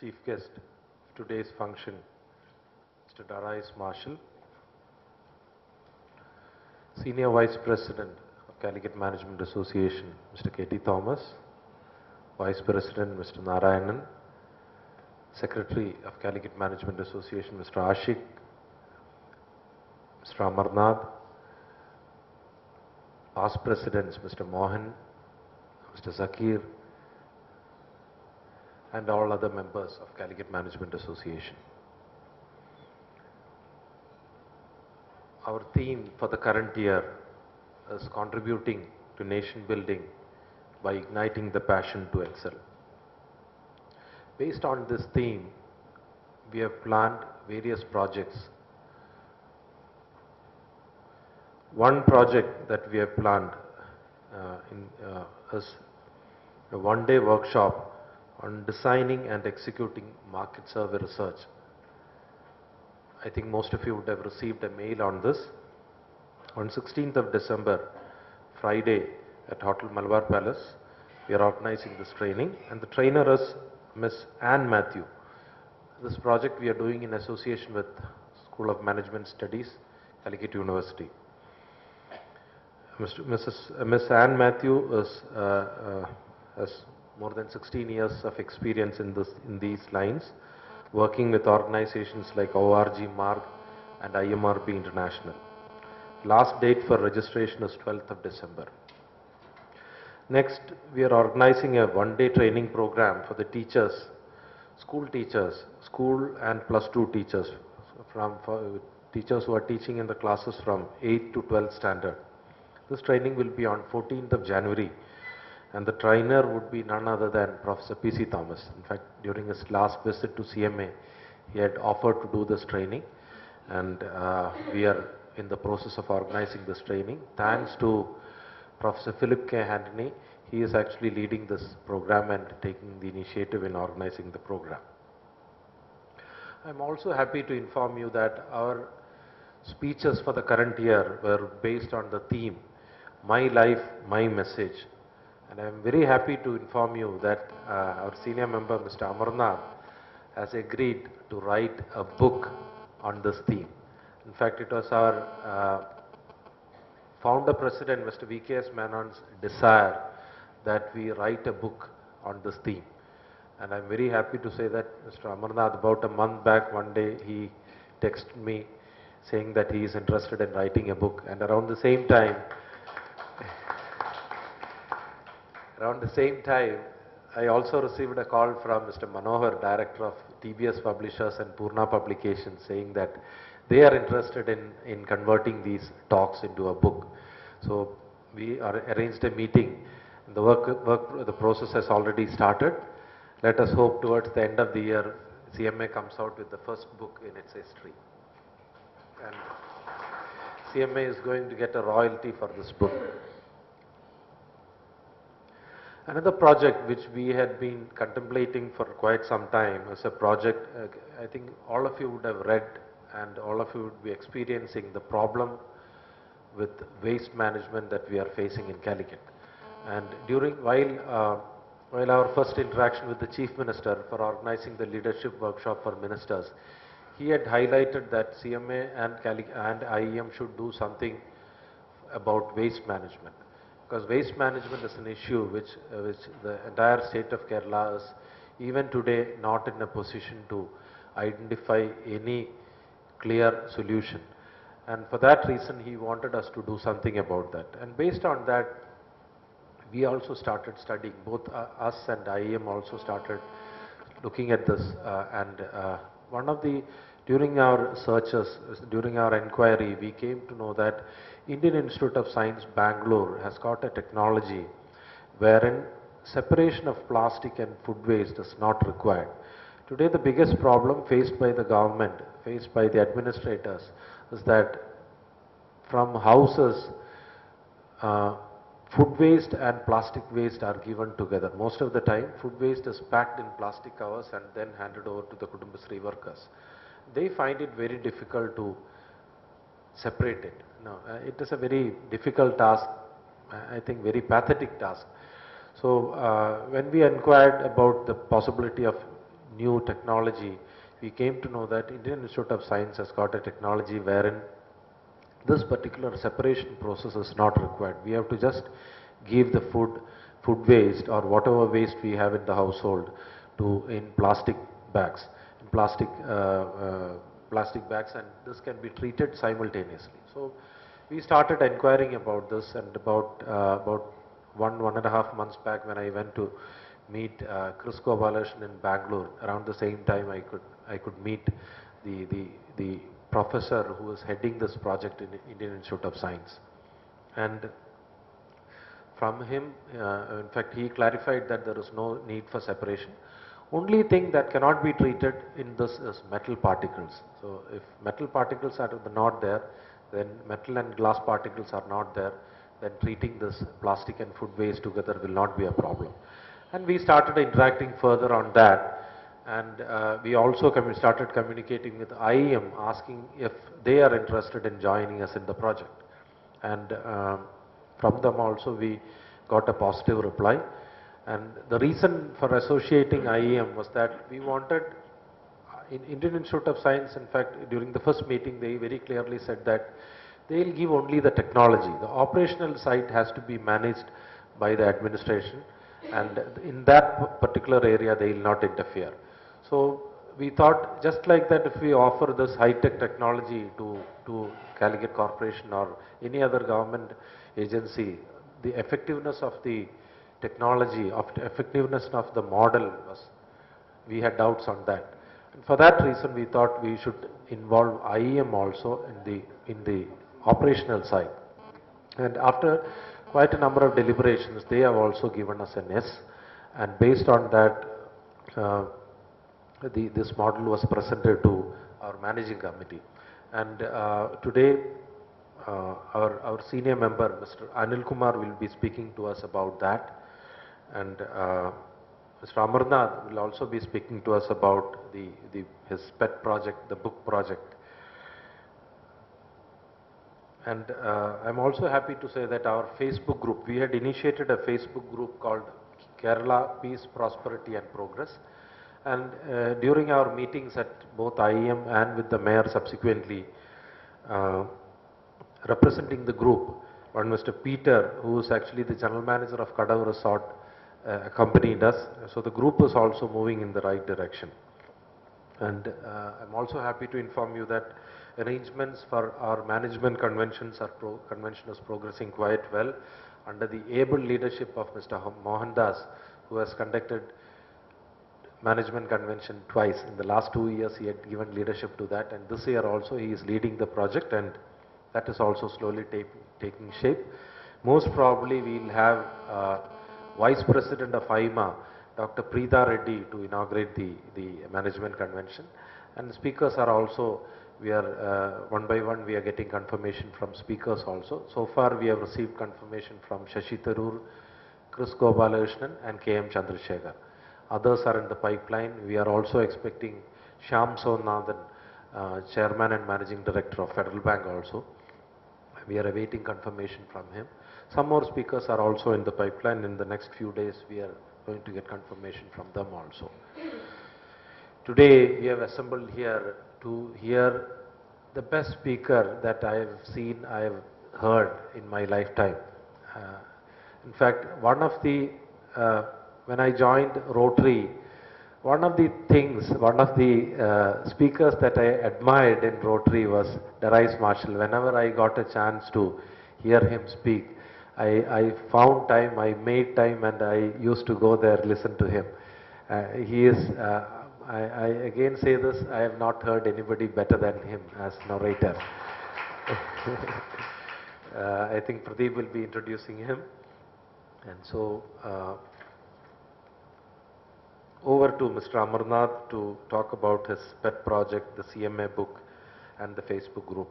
chief guest of today's function, Mr. Darais Marshall, Senior Vice President of Calicut Management Association, Mr. K.T. Thomas, Vice President, Mr. Narayanan, Secretary of Calicut Management Association, Mr. Ashik, Mr. Amarnath, past Presidents, Mr. Mohan, Mr. Zakir, and all other members of Calicut Management Association. Our theme for the current year is contributing to nation building by igniting the passion to excel. Based on this theme, we have planned various projects. One project that we have planned is a one-day workshop on designing and executing market survey research. I think most of you would have received a mail on this. On 16th of December, Friday, at Hotel Malabar Palace, we are organizing this training, and the trainer is Ms. Anne Matthew. This project we are doing in association with School of Management Studies, Calicut University. Ms. Anne Matthew has more than 16 years of experience in these lines, working with organizations like ORG, MARG and IMRB International. Last date for registration is 12th of December. Next, we are organizing a one-day training program for the teachers, school and +2 teachers, for teachers who are teaching in the classes from 8th to 12th standard. This training will be on 14th of January, and the trainer would be none other than Professor P.C. Thomas. In fact, during his last visit to CMA, he had offered to do this training, and we are in the process of organizing this training. Thanks to Professor Philip K. Anthony, he is actually leading this program and taking the initiative in organizing the program. I'm also happy to inform you that our speeches for the current year were based on the theme, My Life, My Message. And I am very happy to inform you that our senior member, Mr. Amarnath, has agreed to write a book on this theme. In fact, it was our founder president, Mr. V.K.S. Menon's desire that we write a book on this theme. And I'm very happy to say that Mr. Amarnath, about a month back, one day he texted me saying that he is interested in writing a book. And around the same time, I also received a call from Mr. Manohar, director of TBS Publishers and Purna Publications, saying that they are interested in converting these talks into a book. So we arranged a meeting. The process has already started. Let us hope towards the end of the year, CMA comes out with the first book in its history. And CMA is going to get a royalty for this book. Another project which we had been contemplating for quite some time is a project, I think all of you would have read and all of you would be experiencing the problem with waste management that we are facing in Calicut. And while our first interaction with the Chief Minister for organizing the leadership workshop for ministers, he had highlighted that CMA and IEM should do something about waste management. Because waste management is an issue which the entire state of Kerala is even today not in a position to identify any clear solution. And for that reason, he wanted us to do something about that. And based on that, we also started studying, both us and IEM also started looking at this. During our searches, during our inquiry, we came to know that Indian Institute of Science, Bangalore has got a technology wherein separation of plastic and food waste is not required. Today, the biggest problem faced by the government, faced by the administrators, is that from houses, food waste and plastic waste are given together. Most of the time, food waste is packed in plastic covers and then handed over to the Kudumbashree workers. They find it very difficult to separate it. No, it is a very difficult task, I think very pathetic task. So when we inquired about the possibility of new technology, we came to know that Indian Institute of Science has got a technology wherein this particular separation process is not required. We have to just give the food waste or whatever waste we have in the household in plastic bags, in plastic bags, and this can be treated simultaneously. So we started inquiring about this, and about 1.5 months back, when I went to meet Chris Gopalakrishnan in Bangalore, around the same time I could meet the professor who was heading this project in Indian Institute of Science. And from him, in fact, he clarified that there is no need for separation. Only thing that cannot be treated in this is metal particles. So if metal particles are not there, then metal and glass particles are not there, then treating this plastic and food waste together will not be a problem. And we started interacting further on that. And we also started communicating with IEM, asking if they are interested in joining us in the project. And from them also we got a positive reply. And the reason for associating IEM was that we wanted, in Indian Institute of Science, in fact, during the first meeting, they very clearly said that they will give only the technology. The operational side has to be managed by the administration, and in that particular area, they will not interfere. So we thought, just like that, if we offer this high-tech technology to Calicut Corporation or any other government agency, the effectiveness of the technology, of the effectiveness of the model we had doubts on that. And for that reason, we thought we should involve IEM also in the operational side. And after quite a number of deliberations, they have also given us an yes. And based on that, this model was presented to our managing committee. And today, our senior member, Mr. Anil Kumar, will be speaking to us about that. And Mr. Amarnath will also be speaking to us about his pet project, the book project. And I'm also happy to say that our Facebook group, we had initiated a Facebook group called Kerala Peace, Prosperity and Progress. And during our meetings at both IEM and with the mayor subsequently, representing the group, one Mr. Peter, who is actually the general manager of Kadav Resort, accompanied us. So the group is also moving in the right direction. And I'm also happy to inform you that arrangements for our management convention is progressing quite well under the able leadership of Mr. Mohandas, who has conducted management convention twice. In the last 2 years, he had given leadership to that, and this year also he is leading the project, and that is also slowly taking shape. Most probably we will have Vice President of IMA, Dr. Preetha Reddy, to inaugurate the management convention. And speakers are also, we are one by one we are getting confirmation from speakers also. So far we have received confirmation from Shashi Tharoor, Chris Gopalakrishnan and KM Chandrasekhar. Others are in the pipeline. We are also expecting Shyam Sonathan, Chairman and Managing Director of Federal Bank also. We are awaiting confirmation from him. Some more speakers are also in the pipeline. In the next few days, we are going to get confirmation from them also. Today, we have assembled here to hear the best speaker that I have seen, I have heard in my lifetime. In fact, when I joined Rotary, one of the speakers that I admired in Rotary was Darius Marshall. Whenever I got a chance to hear him speak, I found time, I made time, and I used to go there, listen to him. I again say this, I have not heard anybody better than him as narrator. I think Pradeep will be introducing him. And so, over to Mr. Amarnath to talk about his pet project, the CMA book and the Facebook group.